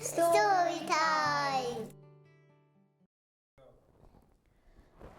Story time.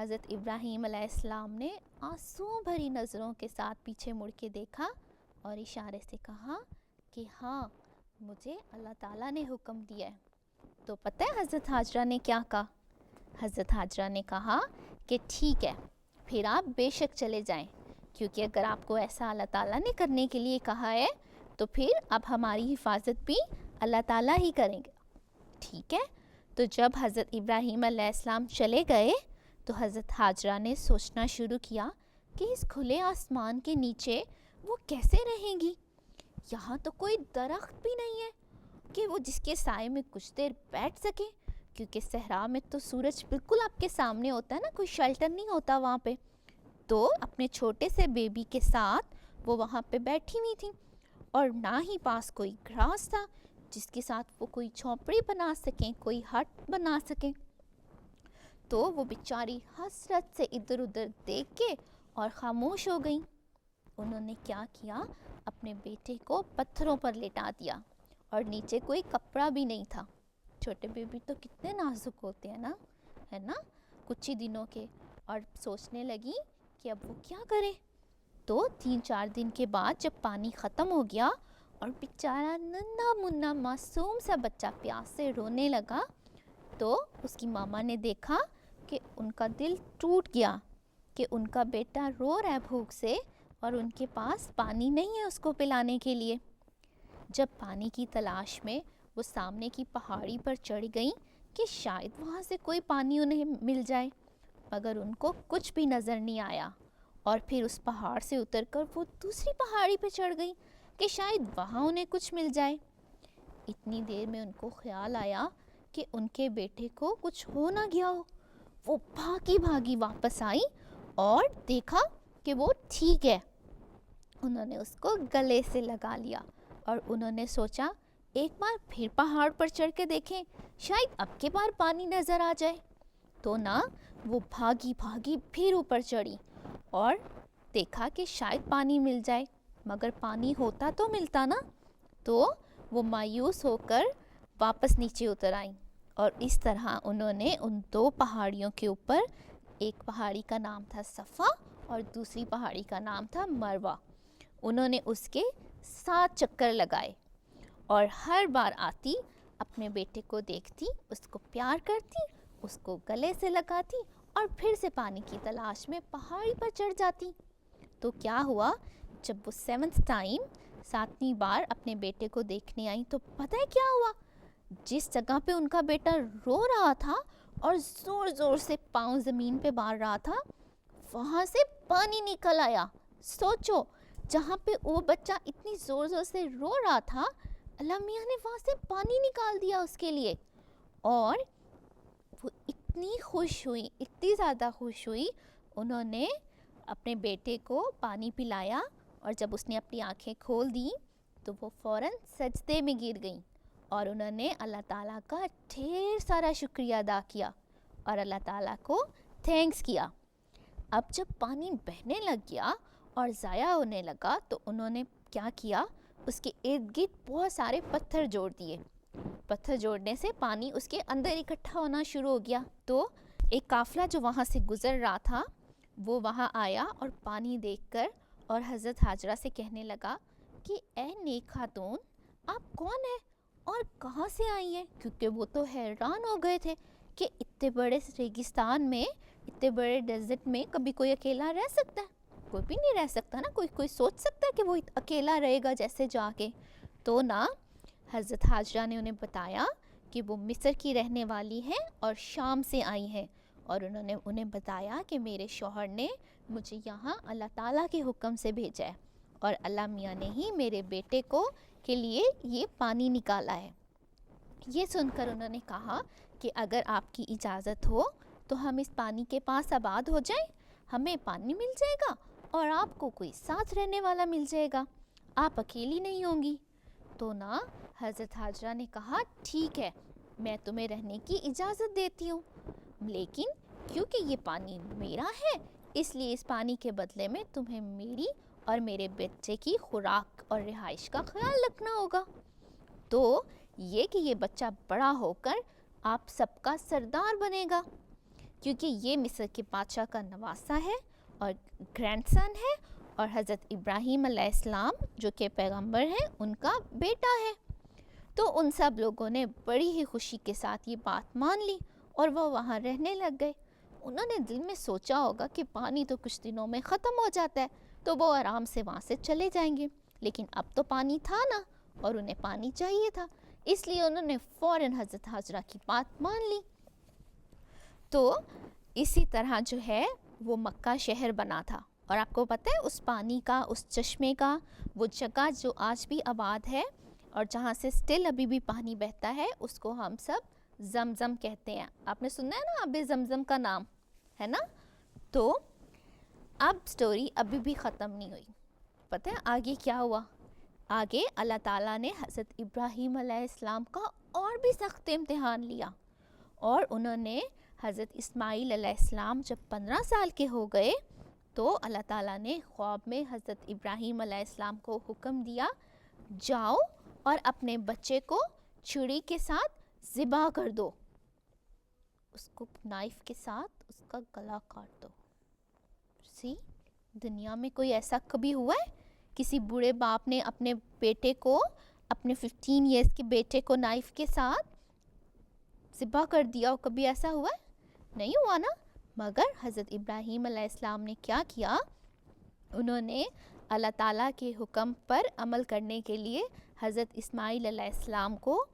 حضرت ابراہیم علیہ السلام نے آنسو بھری نظروں کے ساتھ پیچھے مڑ کے دیکھا اور اشارے سے کہا کہ ہاں مجھے اللہ تعالیٰ نے حکم دیا ہے. تو پتہ ہے حضرت حاجرہ نے کیا کہا؟ حضرت حاجرہ نے کہا کہ ٹھیک ہے پھر آپ بے شک چلے جائیں، کیونکہ اگر آپ کو ایسا اللہ تعالیٰ نے کرنے کے لیے کہا ہے تو پھر اب ہماری حفاظت بھی اللہ تعالیٰ ہی کریں گے. ٹھیک ہے. تو جب حضرت ابراہیم علیہ السلام چلے گئے تو حضرت حاجرہ نے سوچنا شروع کیا کہ اس کھلے آسمان کے نیچے وہ کیسے رہیں گی. یہاں تو کوئی درخت بھی نہیں ہے کہ وہ جس کے سائے میں کچھ دیر بیٹھ سکے، کیونکہ صحرا میں تو سورج بالکل آپ کے سامنے ہوتا ہے نا، کوئی شیلٹر نہیں ہوتا وہاں پہ. تو اپنے چھوٹے سے بیبی کے ساتھ وہ وہاں پہ بیٹھی ہوئی تھیں اور نہ ہی پاس کوئی گھاس تھا جس کے ساتھ وہ کوئی جھونپڑی بنا سکیں، کوئی ہٹ بنا سکیں. تو وہ بیچاری حسرت سے ادھر ادھر دیکھ کے اور خاموش ہو گئیں. انہوں نے کیا کیا، اپنے بیٹے کو پتھروں پر لٹا دیا اور نیچے کوئی کپڑا بھی نہیں تھا. چھوٹے بیبی تو کتنے نازک ہوتے ہیں نا، ہے نا، کچھ ہی دنوں کے. اور سوچنے لگی کہ اب وہ کیا کرے. تو 3-4 دن کے بعد جب پانی ختم ہو گیا اور بیچارہ ننھا منا معصوم سا بچہ پیاس سے رونے لگا، تو اس کی ماما نے دیکھا کہ ان کا دل ٹوٹ گیا کہ ان کا بیٹا رو رہا ہے بھوک سے اور ان کے پاس پانی نہیں ہے اس کو پلانے کے لیے. جب پانی کی تلاش میں وہ سامنے کی پہاڑی پر چڑھ گئیں کہ شاید وہاں سے کوئی پانی انہیں مل جائے، مگر ان کو کچھ بھی نظر نہیں آیا. اور پھر اس پہاڑ سے اتر کر وہ دوسری پہاڑی پہ چڑھ گئیں کہ شاید وہاں انہیں کچھ مل جائے. اتنی دیر میں ان کو خیال آیا کہ ان کے بیٹے کو کچھ ہو نہ گیا ہو. وہ بھاگی بھاگی واپس آئی اور دیکھا کہ وہ ٹھیک ہے. انہوں نے اس کو گلے سے لگا لیا اور انہوں نے سوچا ایک بار پھر پہاڑ پر چڑھ کے دیکھیں، شاید اب کے بار پانی نظر آ جائے. تو نا وہ بھاگی بھاگی پھر اوپر چڑھی اور دیکھا کہ شاید پانی مل جائے، مگر پانی ہوتا تو ملتا نا. تو وہ مایوس ہو کر واپس نیچے اتر آئیں اور اس طرح انہوں نے ان 2 پہاڑیوں کے اوپر، ایک پہاڑی کا نام تھا صفا اور دوسری پہاڑی کا نام تھا مروہ، انہوں نے اس کے 7 چکر لگائے اور ہر بار آتی اپنے بیٹے کو دیکھتی، اس کو پیار کرتی، اس کو گلے سے لگاتی اور پھر سے پانی کی تلاش میں پہاڑی پر چڑھ جاتی. تو کیا ہوا، جب وہ 7th ٹائم 7ویں بار اپنے بیٹے کو دیکھنے آئیں تو پتہ ہے کیا ہوا، جس جگہ پہ ان کا بیٹا رو رہا تھا اور زور زور سے پاؤں زمین پہ مار رہا تھا، وہاں سے پانی نکل آیا. سوچو، جہاں پہ وہ بچہ اتنی زور زور سے رو رہا تھا، اللہ میاں نے وہاں سے پانی نکال دیا اس کے لیے. اور وہ اتنی خوش ہوئی، اتنی زیادہ خوش ہوئی، انہوں نے اپنے بیٹے کو پانی پلایا اور جب اس نے اپنی آنکھیں کھول دیں تو وہ فوراً سجدے میں گر گئیں اور انہوں نے اللہ تعالیٰ کا ڈھیر سارا شکریہ ادا کیا اور اللہ تعالیٰ کو تھینکس کیا. اب جب پانی بہنے لگ گیا اور ضائع ہونے لگا تو انہوں نے کیا کیا، اس کے ارد گرد بہت سارے پتھر جوڑ دیے. پتھر جوڑنے سے پانی اس کے اندر اکٹھا ہونا شروع ہو گیا. تو ایک قافلہ جو وہاں سے گزر رہا تھا وہ وہاں آیا اور پانی دیکھ کر اور حضرت حاجرہ سے کہنے لگا کہ اے نیک خاتون، آپ کون ہیں اور کہاں سے آئی ہیں؟ کیونکہ وہ تو حیران ہو گئے تھے کہ اتنے بڑے ریگستان میں، اتنے بڑے ڈیزرٹ میں کبھی کوئی اکیلا رہ سکتا ہے؟ کوئی بھی نہیں رہ سکتا نا، کوئی سوچ سکتا ہے کہ وہ اکیلا رہے گا جیسے جا کے. تو نا حضرت حاجرہ نے انہیں بتایا کہ وہ مصر کی رہنے والی ہیں اور شام سے آئی ہیں، اور انہوں نے انہیں بتایا کہ میرے شوہر نے مجھے یہاں اللہ تعالیٰ کے حکم سے بھیجا ہے اور اللہ میاں نے ہی میرے بیٹے کو کے لیے یہ پانی نکالا ہے. یہ سن کر انہوں نے کہا کہ اگر آپ کی اجازت ہو تو ہم اس پانی کے پاس آباد ہو جائیں، ہمیں پانی مل جائے گا اور آپ کو کوئی ساتھ رہنے والا مل جائے گا، آپ اکیلی نہیں ہوں گی. تو نا حضرت حاجرہ نے کہا ٹھیک ہے، میں تمہیں رہنے کی اجازت دیتی ہوں، لیکن کیونکہ یہ پانی میرا ہے اس لیے اس پانی کے بدلے میں تمہیں میری اور میرے بچے کی خوراک اور رہائش کا خیال رکھنا ہوگا. تو یہ کہ یہ بچہ بڑا ہو کر آپ سب کا سردار بنے گا. کیونکہ یہ مصر کے بادشاہ کا نواسہ ہے اور گرینڈ سن ہے، اور حضرت ابراہیم علیہ السلام جو کہ پیغمبر ہیں ان کا بیٹا ہے۔ تو ان سب لوگوں نے بڑی ہی خوشی کے ساتھ یہ بات مان لی اور وہ وہاں رہنے لگ گئے۔ انہوں نے دل میں سوچا ہوگا کہ پانی تو کچھ دنوں میں ختم ہو جاتا ہے تو وہ آرام سے وہاں سے چلے جائیں گے، لیکن اب تو پانی تھا نا اور انہیں پانی چاہیے تھا، اس لیے انہوں نے فوراً حضرت ہاجرہ کی بات مان لی۔ تو اسی طرح جو ہے وہ مکہ شہر بنا تھا، اور آپ کو پتہ ہے اس پانی کا، اس چشمے کا، وہ جگہ جو آج بھی آباد ہے اور جہاں سے سٹل ابھی بھی پانی بہتا ہے، اس کو ہم سب زمزم کہتے ہیں۔ آپ نے سنا ہے نا آب زمزم کا نام، ہے نا؟ تو اب سٹوری ابھی بھی ختم نہیں ہوئی، پتہ ہے آگے کیا ہوا؟ آگے اللہ تعالیٰ نے حضرت ابراہیم علیہ السلام کا اور بھی سخت امتحان لیا، اور انہوں نے حضرت اسماعیل علیہ السلام جب 15 سال کے ہو گئے تو اللہ تعالیٰ نے خواب میں حضرت ابراہیم علیہ السلام کو حکم دیا، جاؤ اور اپنے بچے کو چھری کے ساتھ ذبح کر دو، اس کو نائف کے ساتھ اس کا گلا کاٹ دو۔ دنیا میں کوئی ایسا کبھی ہوا ہے کسی بوڑھے باپ نے اپنے بیٹے کو، اپنے 15 ایئرس کے بیٹے کو نائف کے ساتھ ذبح کر دیا؟ کبھی ایسا ہوا ہے؟ نہیں ہوا نا۔ مگر حضرت ابراہیم علیہ السلام نے کیا کیا؟ انہوں نے اللہ تعالیٰ کے حکم پر عمل کرنے کے لیے حضرت اسماعیل علیہ السلام کو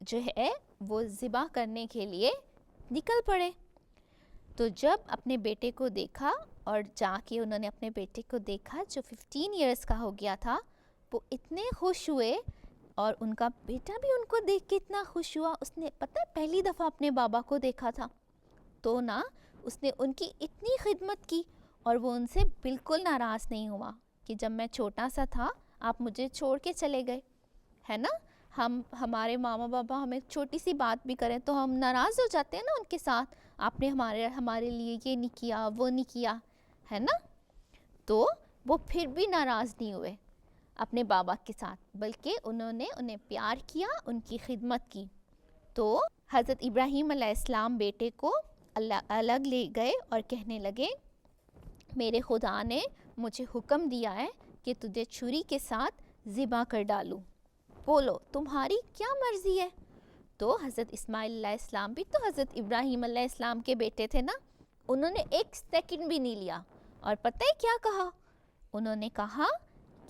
جو ہے وہ ذبح کرنے کے لیے نکل پڑے۔ تو جب اپنے بیٹے کو دیکھا، اور جا کے انہوں نے اپنے بیٹے کو دیکھا جو 15 ایئرس کا ہو گیا تھا، وہ اتنے خوش ہوئے، اور ان کا بیٹا بھی ان کو دیکھ کے اتنا خوش ہوا۔ اس نے پتہ ہے پہلی دفعہ اپنے بابا کو دیکھا تھا تو نا اس نے ان کی اتنی خدمت کی، اور وہ ان سے بالکل ناراض نہیں ہوا کہ جب میں چھوٹا سا تھا آپ مجھے چھوڑ کے چلے گئے، ہے نا؟ ہمارے ماما بابا ہمیں چھوٹی سی بات بھی کریں تو ہم ناراض ہو جاتے ہیں نا ان کے ساتھ، آپ نے ہمارے لیے یہ نہیں کیا، وہ نہیں کیا، ہے نا؟ تو وہ پھر بھی ناراض نہیں ہوئے اپنے بابا کے ساتھ، بلکہ انہوں نے انہیں پیار کیا، ان کی خدمت کی۔ تو حضرت ابراہیم علیہ السلام بیٹے کو الگ لے گئے اور کہنے لگے، میرے خدا نے مجھے حکم دیا ہے کہ تجھے چھری کے ساتھ ذبح کر ڈالوں، بولو تمہاری کیا مرضی ہے؟ تو حضرت اسماعیل علیہ السلام بھی تو حضرت ابراہیم علیہ السلام کے بیٹے تھے نا، انہوں نے ایک سیکنڈ بھی نہیں لیا، اور پتہ ہے کیا کہا؟ انہوں نے کہا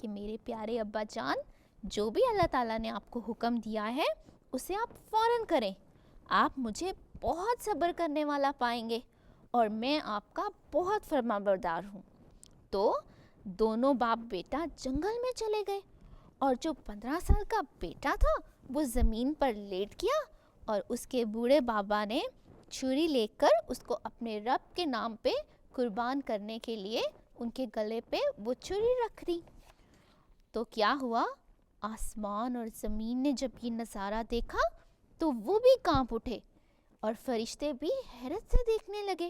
کہ میرے پیارے ابا جان، جو بھی اللہ تعالیٰ نے آپ کو حکم دیا ہے اسے آپ فوراً کریں، آپ مجھے بہت صبر کرنے والا پائیں گے، اور میں آپ کا بہت فرما بردار ہوں۔ تو دونوں باپ بیٹا جنگل میں چلے گئے، اور جو 15 سال کا بیٹا تھا وہ زمین پر لیٹ گیا، اور اس کے بوڑھے بابا نے چھری لے کر اس کو اپنے رب کے نام پہ قربان کرنے کے لیے ان کے گلے پہ وہ چھری رکھ دی۔ تو کیا ہوا؟ آسمان اور زمین نے جب یہ نظارہ دیکھا تو وہ بھی کانپ اٹھے، اور فرشتے بھی حیرت سے دیکھنے لگے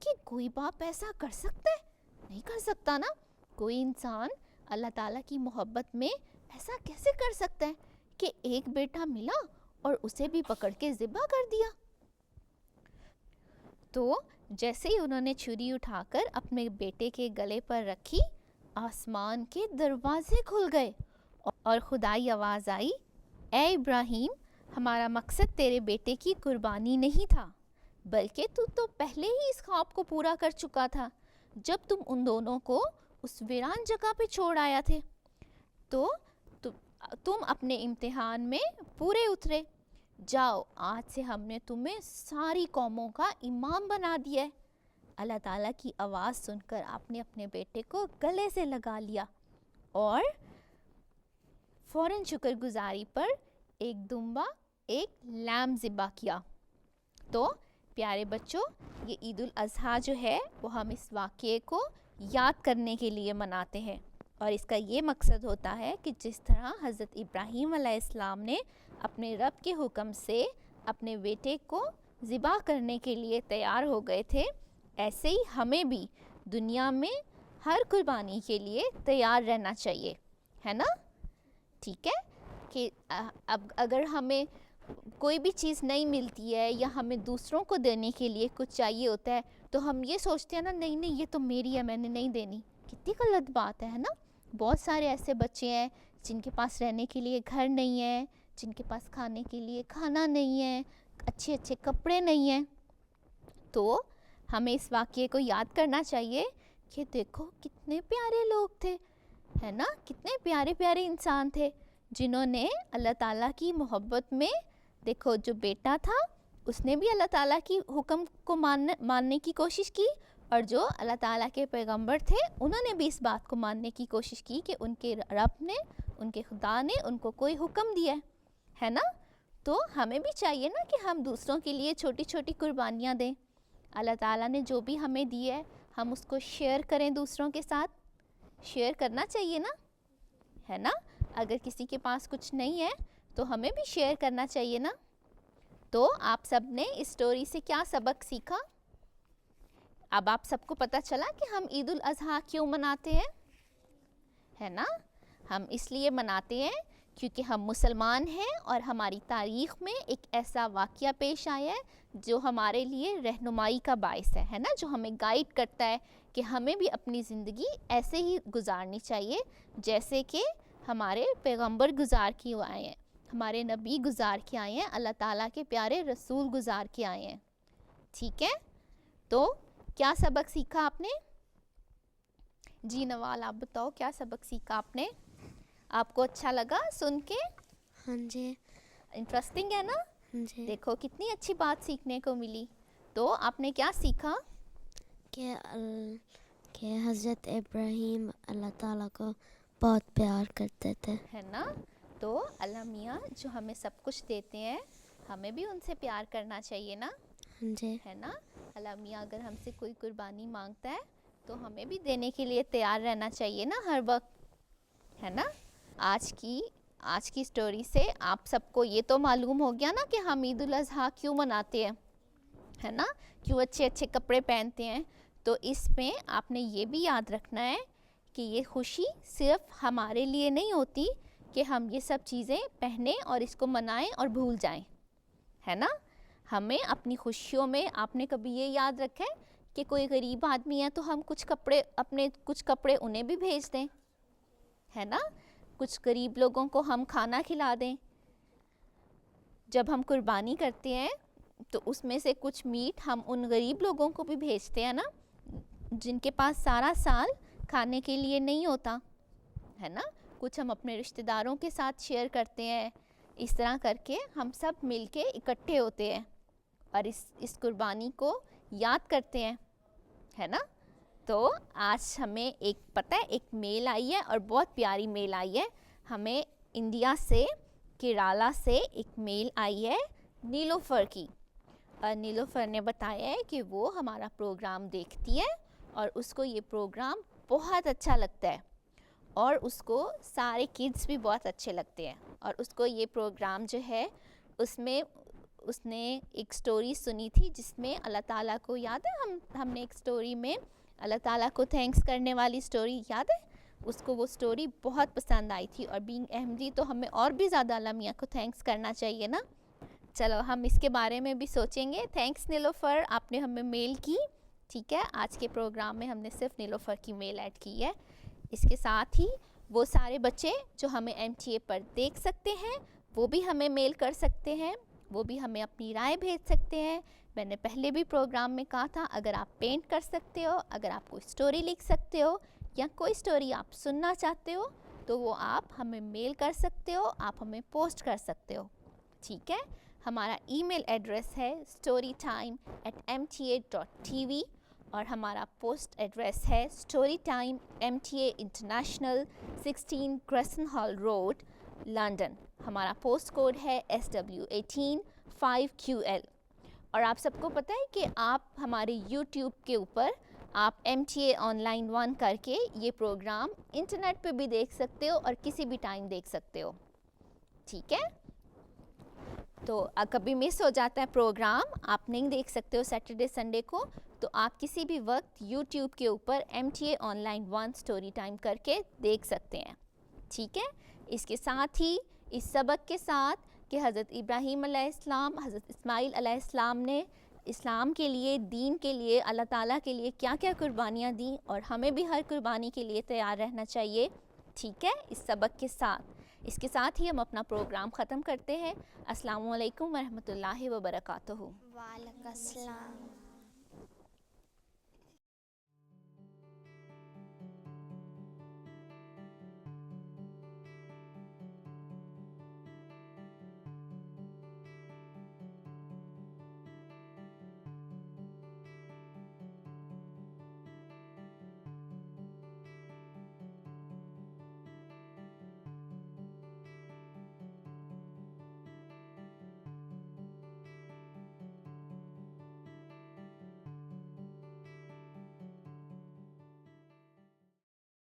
کہ کوئی باپ ایسا کر سکتا ہے؟ نہیں کر سکتا نا، کوئی انسان اللہ تعالیٰ کی محبت میں ایسا کیسے کر سکتا ہے کہ ایک بیٹا ملا اور اسے بھی پکڑ کے ذبح کر دیا؟ تو جیسے ہی انہوں نے چھری اٹھا کر اپنے بیٹے کے گلے پر رکھی، آسمان کے دروازے کھل گئے اور خدائی آواز آئی، اے ابراہیم، ہمارا مقصد تیرے بیٹے کی قربانی نہیں تھا، بلکہ تو پہلے ہی اس خواب کو پورا کر چکا تھا جب تم ان دونوں کو اس ویران جگہ پہ چھوڑ آیا تھے۔ تو تم اپنے امتحان میں پورے اترے، جاؤ آج سے ہم نے تمہیں ساری قوموں کا امام بنا دیا ہے۔ اللہ تعالیٰ کی آواز سن کر آپ نے اپنے بیٹے کو گلے سے لگا لیا، اور فوراً شکر گزاری پر ایک دمبا، ایک لیمب ذبح کیا۔ تو پیارے بچوں، یہ عید الاضحیٰ جو ہے وہ ہم اس واقعے کو یاد کرنے کے لیے مناتے ہیں، اور اس کا یہ مقصد ہوتا ہے کہ جس طرح حضرت ابراہیم علیہ السلام نے اپنے رب کے حکم سے اپنے بیٹے کو ذبح کرنے کے لیے تیار ہو گئے تھے، ایسے ہی ہمیں بھی دنیا میں ہر قربانی کے لیے تیار رہنا چاہیے، ہے نا؟ ٹھیک ہے کہ اب اگر ہمیں کوئی بھی چیز نہیں ملتی ہے یا ہمیں دوسروں کو دینے کے لیے کچھ چاہیے ہوتا ہے تو ہم یہ سوچتے ہیں نا نہیں یہ تو میری ہے، میں نے نہیں دینی. کتنی غلط بات ہے نا. بہت سارے ایسے بچے ہیں جن کے پاس رہنے کے لیے گھر نہیں ہے، جن کے پاس کھانے کے لیے کھانا نہیں ہے، اچھے اچھے کپڑے نہیں ہیں. تو ہمیں اس واقعے کو یاد کرنا چاہیے کہ دیکھو کتنے پیارے لوگ تھے، ہے نا، کتنے پیارے پیارے انسان تھے جنہوں نے اللہ تعالیٰ کی محبت میں، دیکھو جو بیٹا تھا اس نے بھی اللہ تعالیٰ کی حکم کو ماننے کی کوشش کی، اور جو اللہ تعالیٰ کے پیغمبر تھے انہوں نے بھی اس بات کو ماننے کی کوشش کی کہ ان کے رب نے، ان کے خدا نے ان کو کوئی حکم دیا ہے نا. تو ہمیں بھی چاہیے نا کہ ہم دوسروں کے لیے چھوٹی چھوٹی قربانیاں دیں. اللہ تعالیٰ نے جو بھی ہمیں دی ہے ہم اس کو شیئر کریں دوسروں کے ساتھ. شیئر کرنا چاہیے نا، ہے نا. اگر کسی کے پاس کچھ نہیں ہے تو ہمیں بھی شیئر کرنا چاہیے نا. تو آپ سب نے اس اسٹوری سے کیا سبق سیکھا؟ اب آپ سب کو پتہ چلا کہ ہم عید الاضحیٰ کیوں مناتے ہیں، ہے نا. ہم اس لیے مناتے ہیں کیونکہ ہم مسلمان ہیں اور ہماری تاریخ میں ایک ایسا واقعہ پیش آیا ہے جو ہمارے لیے رہنمائی کا باعث ہے نا، جو ہمیں گائیڈ کرتا ہے کہ ہمیں بھی اپنی زندگی ایسے ہی گزارنی چاہیے جیسے کہ ہمارے پیغمبر گزار کے آئے ہیں، ہمارے نبی گزار کے آئے ہیں، اللہ تعالیٰ کے پیارے رسول گزار کے آئے ہیں. ٹھیک ہے، تو کیا سبق سیکھا آپ نے؟ جی نوال آپ بتاؤ کیا سبق سیکھا آپ نے؟ آپ کو اچھا لگا سن کے؟ ہاں جی. انٹرسٹنگ ہے نا؟ جی. دیکھو کتنی اچھی بات سیکھنے کو ملی. تو آپ نے کیا سیکھا؟ کہ حضرت ابراہیم اللہ تعالیٰ کو بہت پیار کرتے تھے، ہے نا. تو اللہ میاں جو ہمیں سب کچھ دیتے ہیں ہمیں بھی ان سے پیار کرنا چاہیے نا. جی. ہے نا. اللہ میاں اگر ہم سے کوئی قربانی مانگتا ہے تو ہمیں بھی دینے کے لیے تیار رہنا چاہیے نا ہر وقت، ہے نا. آج کی سٹوری سے آپ سب کو یہ تو معلوم ہو گیا نا کہ ہم عید الاضحیٰ کیوں مناتے ہیں، ہے نا، کیوں اچھے اچھے کپڑے پہنتے ہیں. تو اس میں آپ نے یہ بھی یاد رکھنا ہے کہ یہ خوشی صرف ہمارے لیے نہیں ہوتی کہ ہم یہ سب چیزیں پہنیں اور اس کو منائیں اور بھول جائیں، ہے نا. ہمیں اپنی خوشیوں میں، آپ نے کبھی یہ یاد رکھا ہے کہ کوئی غریب آدمی ہے تو ہم کچھ کپڑے انہیں بھی بھیج دیں، ہے نا. کچھ غریب لوگوں کو ہم کھانا کھلا دیں. جب ہم قربانی کرتے ہیں تو اس میں سے کچھ میٹ ہم ان غریب لوگوں کو بھی بھیجتے ہیں نا جن کے پاس سارا سال کھانے کے لیے نہیں ہوتا، ہے نا. کچھ ہم اپنے رشتہ داروں کے ساتھ شیئر کرتے ہیں. اس طرح کر کے ہم سب مل کے اکٹھے ہوتے ہیں اور اس قربانی کو یاد کرتے ہیں، ہے نا. تو آج ہمیں پتہ ہے ایک میل آئی ہے اور بہت پیاری میل آئی ہے. ہمیں انڈیا سے کیرالا سے ایک میل آئی ہے نیلوفر کی، اور نیلوفر نے بتایا ہے کہ وہ ہمارا پروگرام دیکھتی ہے اور اس کو یہ پروگرام بہت اچھا لگتا ہے اور اس کو سارے کڈس بھی بہت اچھے لگتے ہیں. اور اس کو یہ پروگرام جو ہے اس میں اس نے ایک سٹوری سنی تھی جس میں اللہ تعالیٰ کو، یاد ہے ہم نے ایک سٹوری میں اللہ تعالیٰ کو تھینکس کرنے والی سٹوری یاد ہے، اس کو وہ سٹوری بہت پسند آئی تھی. اور بینگ احمدی تو ہمیں اور بھی زیادہ اللہ میاں کو تھینکس کرنا چاہیے نا. چلو ہم اس کے بارے میں بھی سوچیں گے. تھینکس نیلوفر، آپ نے ہمیں میل کی. ٹھیک ہے، آج کے پروگرام میں ہم نے صرف نیلوفر کی میل ایڈ کی ہے. اس کے ساتھ ہی وہ سارے بچے جو ہمیں MTA پر دیکھ سکتے ہیں وہ بھی ہمیں میل کر سکتے ہیں، وہ بھی ہمیں اپنی رائے بھیج سکتے ہیں. میں نے پہلے بھی پروگرام میں کہا تھا اگر آپ پینٹ کر سکتے ہو، اگر آپ کوئی سٹوری لکھ سکتے ہو یا کوئی سٹوری آپ سننا چاہتے ہو تو وہ آپ ہمیں میل کر سکتے ہو، آپ ہمیں پوسٹ کر سکتے ہو. ٹھیک ہے، ہمارا ای میل ایڈریس ہے storytime@mta.tv اور ہمارا پوسٹ ایڈریس ہے story time MTA international 16 Grierson hall road London. ہمارا پوسٹ کوڈ ہے SW18 5QL. اور آپ سب کو پتہ ہے کہ آپ ہمارے YouTube کے اوپر آپ MTA آن لائن 1 کر کے یہ پروگرام انٹرنیٹ پہ بھی دیکھ سکتے ہو اور کسی بھی ٹائم دیکھ سکتے ہو. ٹھیک ہے، تو کبھی مس ہو جاتا ہے پروگرام، آپ نہیں دیکھ سکتے ہو سیٹرڈے سنڈے کو، تو آپ کسی بھی وقت YouTube کے اوپر MTA on line 1 story time کر کے دیکھ سکتے ہیں. ٹھیک ہے، اس کے ساتھ ہی اس سبق کے ساتھ کہ حضرت ابراہیم علیہ السلام، حضرت اسماعیل علیہ السلام نے اسلام کے لیے، دین کے لیے، اللہ تعالیٰ کے لیے کیا کیا قربانیاں دیں، اور ہمیں بھی ہر قربانی کے لیے تیار رہنا چاہیے. ٹھیک ہے، اس سبق کے ساتھ، اس کے ساتھ ہی ہم اپنا پروگرام ختم کرتے ہیں. السلام علیکم ورحمۃ اللہ وبرکاتہ. وعلیکم السلام.